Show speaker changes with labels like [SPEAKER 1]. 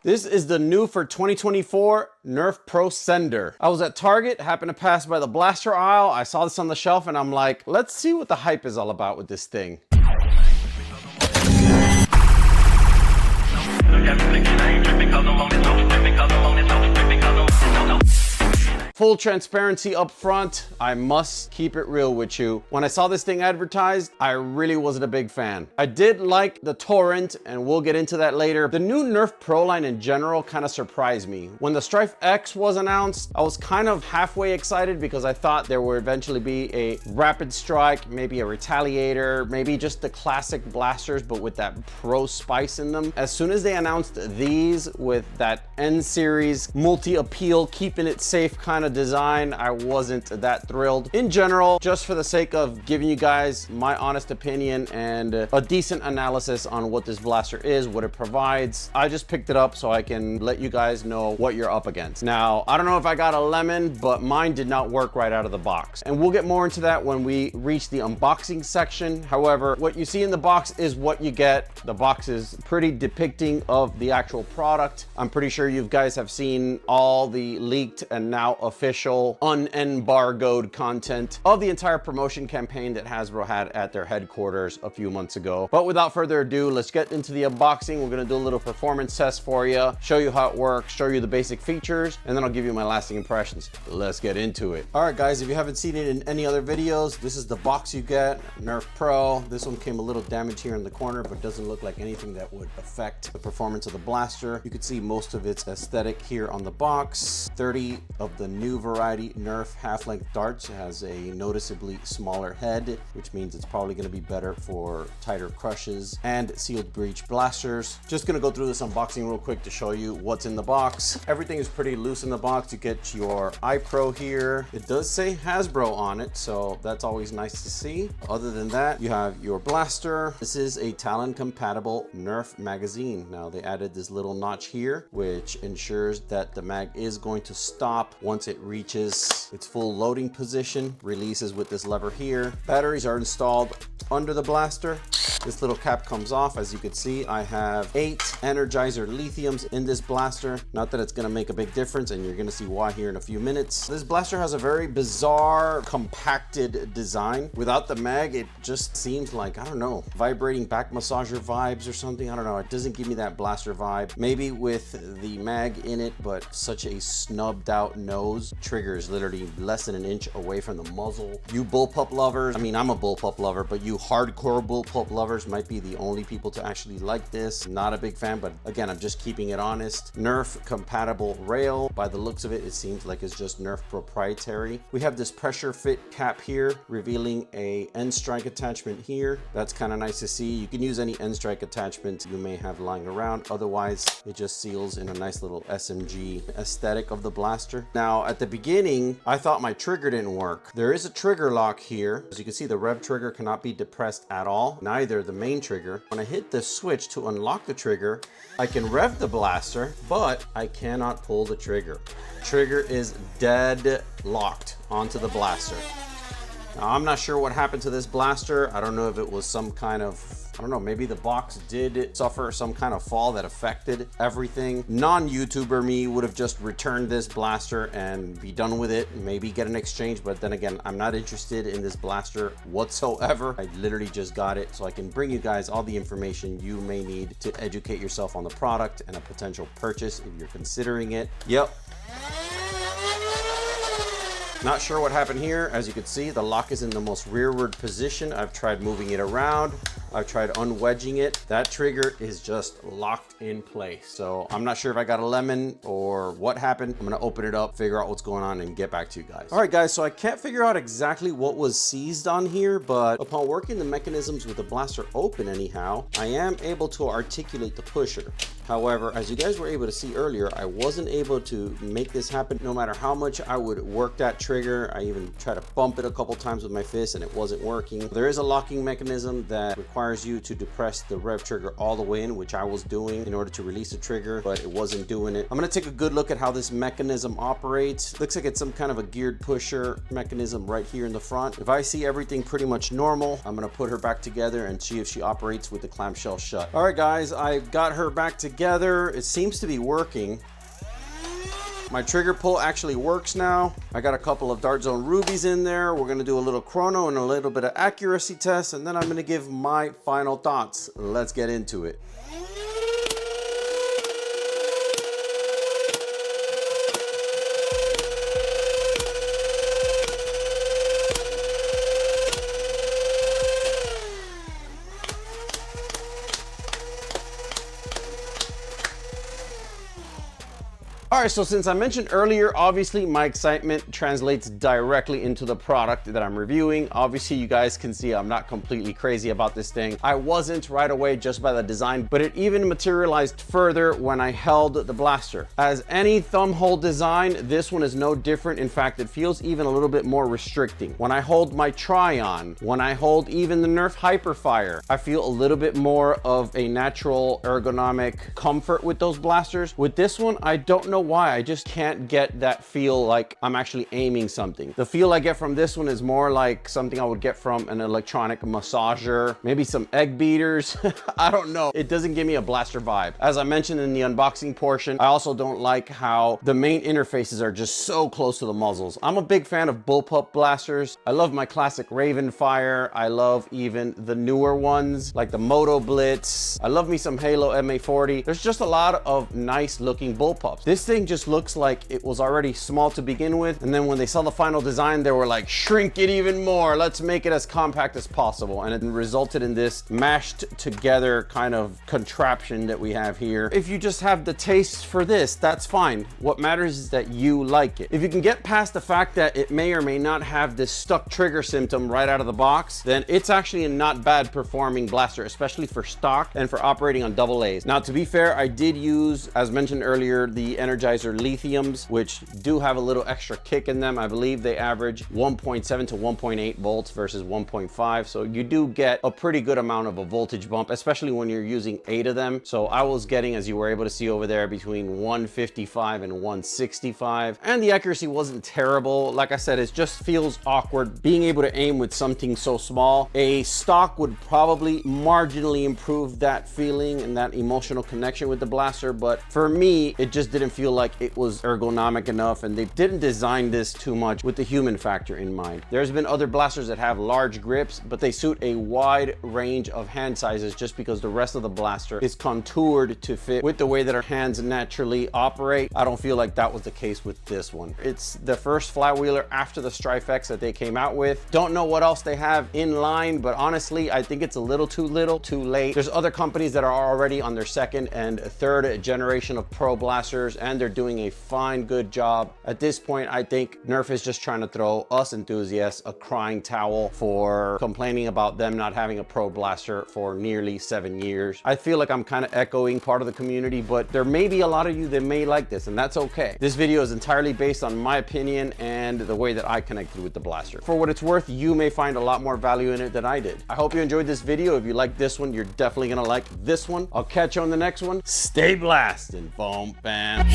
[SPEAKER 1] This is the new for 2024 Nerf Pro Sender. I was at Target, happened to pass by the blaster aisle. I saw this on the shelf and I'm like, let's see what the hype is all about with this thing. Full transparency up front, I must keep it real with you. When I saw this thing advertised, I really wasn't a big fan. I did like the Torrent, and we'll get into that later. The new Nerf Pro line in general kind of surprised me. When the Strife X was announced, I was kind of halfway excited because I thought there would eventually be a Rapid Strike, maybe a Retaliator, maybe just the classic blasters, but with that Pro spice in them. As soon as they announced these with that N series multi-appeal, keeping it safe kind of design, I wasn't that thrilled. In general, just for the sake of giving you guys my honest opinion and a decent analysis on what this blaster is, what it provides, I just picked it up so I can let you guys know what you're up against. Now, I don't know if I got a lemon, but mine did not work right out of the box. And we'll get more into that when we reach the unboxing section. However, what you see in the box is what you get. The box is pretty depicting of the actual product. I'm pretty sure you guys have seen all the leaked and now official unembargoed content of the entire promotion campaign that Hasbro had at their headquarters a few months ago. But without further ado, let's get into the unboxing. We're gonna do a little performance test for you, show you how it works, show you the basic features, and then I'll give you my lasting impressions. Let's get into it. All right, guys, if you haven't seen it in any other videos, this is the box you get, Nerf Pro. This one came a little damaged here in the corner, but doesn't look like anything that would affect the performance of the blaster. You can see most of its aesthetic here on the box. 30 of the new variety Nerf half-length darts. It has a noticeably smaller head, which means it's probably going to be better for tighter crushes and sealed breech blasters. Just going to go through this unboxing real quick to show you what's in the box. Everything is pretty loose in the box. You get your iPro here. It does say Hasbro on it, so that's always nice to see. Other than that, you have your blaster. This is a Talon compatible Nerf magazine. Now they added this little notch here, which ensures that the mag is going to stop once it reaches its full loading position. Releases with this lever here. Batteries are installed under the blaster. This little cap comes off. As you can see, I have 8 Energizer lithiums in this blaster. Not that it's gonna make a big difference, and you're gonna see why here in a few minutes. This blaster has a very bizarre, compacted design. Without the mag, it just seems like, I don't know, vibrating back massager vibes or something. I don't know, it doesn't give me that blaster vibe. Maybe with the mag in it, but such a snubbed out nose. Trigger is literally less than an inch away from the muzzle. You bullpup lovers, I mean, I'm a bullpup lover, but you hardcore bullpup lovers might be the only people to actually like this. Not a big fan, but again, I'm just keeping it honest. Nerf compatible rail. By the looks of it, it seems like it's just Nerf proprietary. We have this pressure fit cap here, revealing a end strike attachment here. That's kind of nice to see. You can use any end strike attachment you may have lying around. Otherwise, it just seals in a nice little SMG aesthetic of the blaster. Now, at the beginning, I thought my trigger didn't work. There is a trigger lock here. As you can see, the rev trigger cannot be depressed at all. Neither the main trigger. When I hit the switch to unlock the trigger, I can rev the blaster, but I cannot pull the trigger. Trigger is dead locked onto the blaster. Now, I'm not sure what happened to this blaster. I don't know if it was some kind of, I don't know, maybe the box did suffer some kind of fall that affected everything. Non-YouTuber me would have just returned this blaster and be done with it, maybe get an exchange, but then again, I'm not interested in this blaster whatsoever. I literally just got it so I can bring you guys all the information you may need to educate yourself on the product and a potential purchase if you're considering it. Yep. Not sure what happened here. As you can see, the lock is in the most rearward position. I've tried moving it around. I've tried unwedging it. That trigger is just locked in place. So I'm not sure if I got a lemon or what happened. I'm gonna open it up, figure out what's going on, and get back to you guys. All right, guys, so I can't figure out exactly what was seized on here, but upon working the mechanisms with the blaster open anyhow, I am able to articulate the pusher. However, as you guys were able to see earlier, I wasn't able to make this happen no matter how much I would work that trigger. I even tried to bump it a couple times with my fist and it wasn't working. There is a locking mechanism that requires you to depress the rev trigger all the way in, which I was doing in order to release the trigger, but it wasn't doing it. I'm gonna take a good look at how this mechanism operates. Looks like it's some kind of a geared pusher mechanism right here in the front. If I see everything pretty much normal, I'm gonna put her back together and see if she operates with the clamshell shut. All right, guys, I got her back together. together. It seems to be working. My trigger pull actually works now. I got a couple of Dart Zone rubies in there. We're gonna do a little chrono and a little bit of accuracy test, and then I'm gonna give my final thoughts. Let's get into it. All right, so since I mentioned earlier, obviously my excitement translates directly into the product that I'm reviewing. Obviously, you guys can see I'm not completely crazy about this thing. I wasn't right away just by the design, but it even materialized further when I held the blaster. As any thumb hold design, this one is no different. In fact, it feels even a little bit more restricting. When I hold my Tryon, when I hold even the Nerf Hyperfire, I feel a little bit more of a natural ergonomic comfort with those blasters. With this one, I don't know why. I just can't get that feel like I'm actually aiming something. The feel I get from this one is more like something I would get from an electronic massager, maybe some egg beaters. I don't know. It doesn't give me a blaster vibe. As I mentioned in the unboxing portion, I also don't like how the main interfaces are just so close to the muzzles. I'm a big fan of bullpup blasters. I love my classic Raven Fire. I love even the newer ones like the Moto Blitz. I love me some Halo MA40. There's just a lot of nice looking bullpups. This thing just looks like it was already small to begin with, and then when they saw the final design, they were like, shrink it even more, let's make it as compact as possible, and it resulted in this mashed together kind of contraption that we have here. If you just have the taste for this, that's fine. What matters is that you like it. If you can get past the fact that it may or may not have this stuck trigger symptom right out of the box, then it's actually a not bad performing blaster, especially for stock and for operating on AA's. Now, to be fair, I did use, as mentioned earlier, the Energizer lithiums, which do have a little extra kick in them. I believe they average 1.7 to 1.8 volts versus 1.5. So you do get a pretty good amount of a voltage bump, especially when you're using 8 of them. So I was getting, as you were able to see over there, between 155 and 165. And the accuracy wasn't terrible. Like I said, it just feels awkward being able to aim with something so small. A stock would probably marginally improve that feeling and that emotional connection with the blaster. But for me, it just didn't feel like it was ergonomic enough, and they didn't design this too much with the human factor in mind. There's been other blasters that have large grips, but they suit a wide range of hand sizes just because the rest of the blaster is contoured to fit with the way that our hands naturally operate. I don't feel like that was the case with this one. It's the first flywheeler after the Strife X that they came out with. Don't know what else they have in line, but honestly, I think it's a little, too late. There's other companies that are already on their second and third generation of pro blasters, and they're doing a fine, good job. At this point, I think Nerf is just trying to throw us enthusiasts a crying towel for complaining about them not having a pro blaster for nearly 7 years. I feel like I'm kind of echoing part of the community, but there may be a lot of you that may like this, and that's okay. This video is entirely based on my opinion and the way that I connected with the blaster. For what it's worth, you may find a lot more value in it than I did. I hope you enjoyed this video. If you like this one, you're definitely gonna like this one. I'll catch you on the next one. Stay blasting, foam fam.